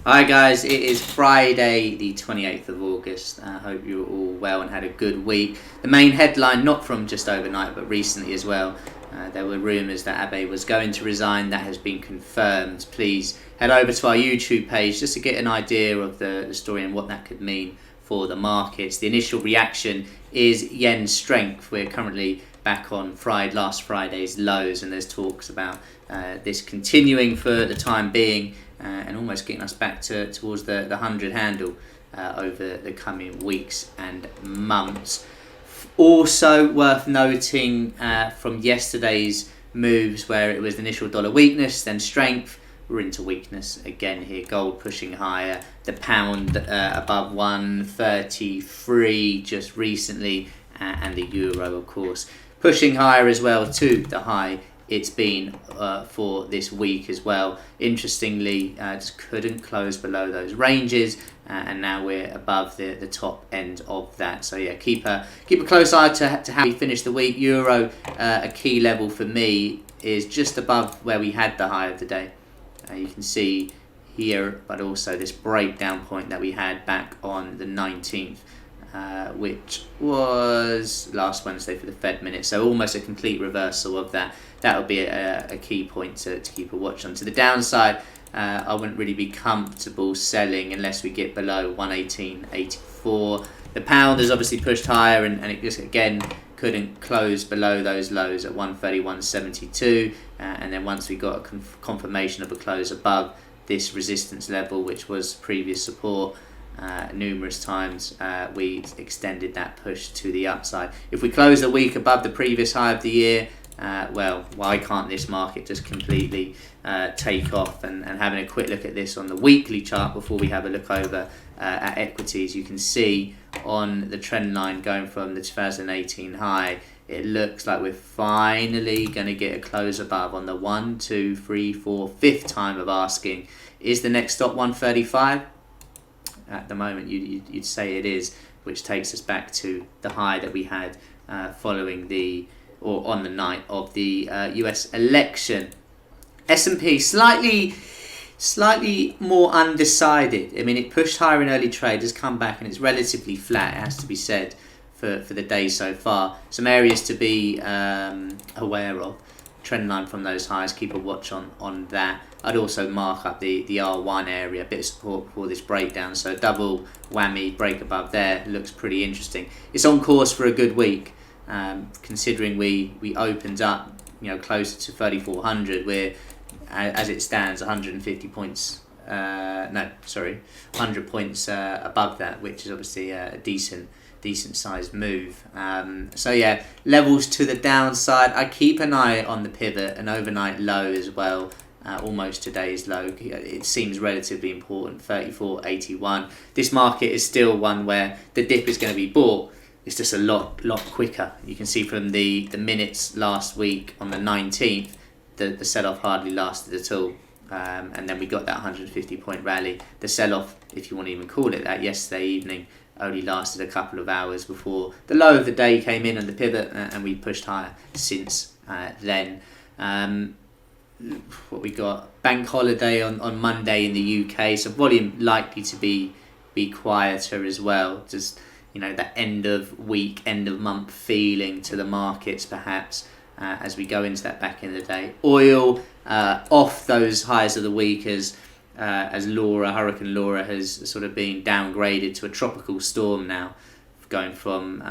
Hi guys, it is Friday the 28th of August. I hope you're all well and had a good week. The main headline, not from just overnight but recently as well, there were rumours that Abe was going to resign. That has been confirmed. Please head over to our YouTube page just to get an idea of the story and what that could mean for the markets. The initial reaction is yen strength. We're currently back on last Friday's lows, and there's talks about this continuing for the time being and almost getting us back towards the 100 handle over the coming weeks and months. Also worth noting from yesterday's moves, where it was initial dollar weakness, then strength. We're into weakness again here. Gold pushing higher. The pound above 133 just recently, and the euro, of course, pushing higher as well to the high it's been for this week as well. Interestingly, just couldn't close below those ranges, and now we're above the top end of that. So yeah, keep a close eye to how we finish the week. Euro, a key level for me, is just above where we had the high of the day. You can see here, but also this breakdown point that we had back on the 19th. Which was last Wednesday for the Fed minute, so almost a complete reversal of that. That would be a key point to keep a watch on. To the downside, I wouldn't really be comfortable selling unless we get below 118.84. The pound has obviously pushed higher, and it just again couldn't close below those lows at 131.72, and then once we got a confirmation of a close above this resistance level, which was previous support, numerous times, we extended that push to the upside. If we close the week above the previous high of the year, well, why can't this market just completely take off? And having a quick look at this on the weekly chart before we have a look over at equities, you can see on the trend line going from the 2018 high, it looks like we're finally going to get a close above on the 1, 2, 3, 4, 5th time of asking. Is the next stop 135? At the moment, you'd say it is, which takes us back to the high that we had following on the night of the US election. S&P slightly more undecided. I mean, it pushed higher in early trade, has come back, and it's relatively flat, it has to be said, for the day so far. Some areas to be aware of. Trend line from those highs, keep a watch on that. I'd also mark up the R1 area, a bit of support for this breakdown, so double whammy break above there looks pretty interesting. It's on course for a good week, considering we opened up closer to 3,400. We're, as it stands, 150 points 100 points above that, which is obviously a decent sized move. So yeah, levels to the downside. I keep an eye on the pivot, an overnight low as well. Almost today's low. It seems relatively important, 34.81. This market is still one where the dip is going to be bought. It's just a lot quicker. You can see from the minutes last week on the 19th, the sell-off hardly lasted at all. And then we got that 150 point rally. The sell-off, if you want to even call it that, yesterday evening only lasted a couple of hours before the low of the day came in on the pivot, and we pushed higher since then. What we got, bank holiday on Monday in the UK, so volume likely to be quieter as well. Just that end of week, end of month feeling to the markets perhaps as we go into that back end of the day. Oil off those highs of the week as Hurricane Laura has sort of been downgraded to a tropical storm now, going from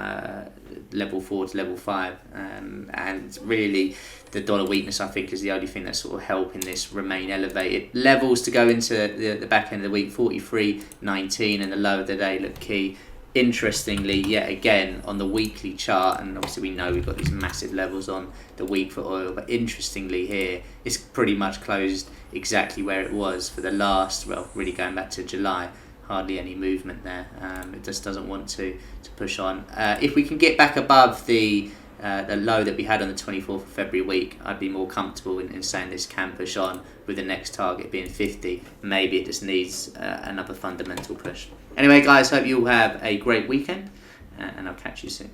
level 4 to level 5, and really the dollar weakness, I think, is the only thing that's sort of helping this remain elevated. Levels to go into the back end of the week, 43.19, and the low of the day look key. Interestingly, yet again, on the weekly chart, and obviously we know we've got these massive levels on the week for oil, but interestingly here, it's pretty much closed exactly where it was for the last, really going back to July. Hardly any movement there. It just doesn't want to push on. If we can get back above the low that we had on the 24th of February week, I'd be more comfortable in saying this can push on, with the next target being 50. Maybe it just needs another fundamental push. Anyway, guys, hope you all have a great weekend, and I'll catch you soon.